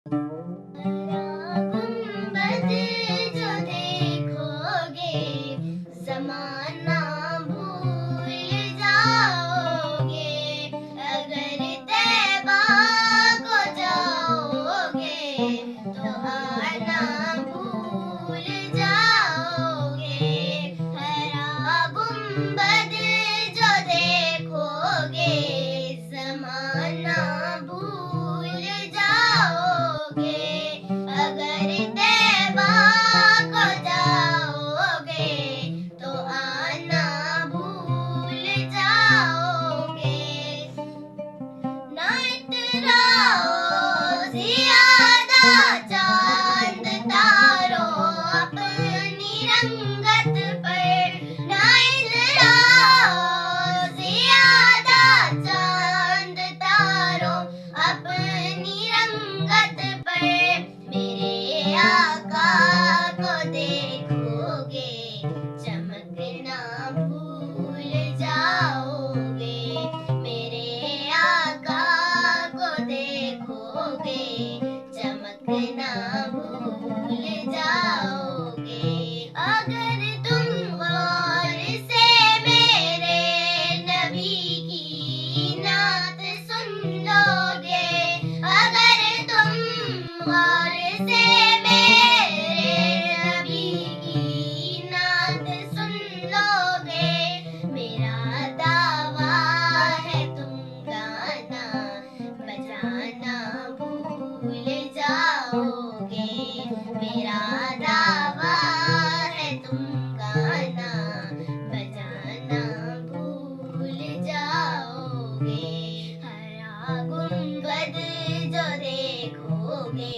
गुंबद जो देखोगे ज़माना भूल जाओगे। अगर तैबा को जाओगे तो आना भूल जाओगे। हरा गुंबद जो देखोगे ज़माना भूल जाओगे। अगर तैबा को जाओगे तो आना भूल जाओगे। ना इतराओ ज़ियादा चांद तारों अपनी रंगत पर। ना इतराओ ज़ियादा चांद तारों अपनी रंगत पर। मेरे आका को देखोगे चमकना भूल जाओगे। मेरे आका को देखोगे चमकना भूल जाओगे। अगर तुम गौर से मेरे नबी की नात सुन लोगे। अगर तुम गौर से मेरे नबी की नात सुन लोगे। मेरा दावा है तुम गाना बजाना भूल जाओगे। मेरा दावा है तुम गाना बजाना भूल जाओगे। हरा गुंबद जो देखोगे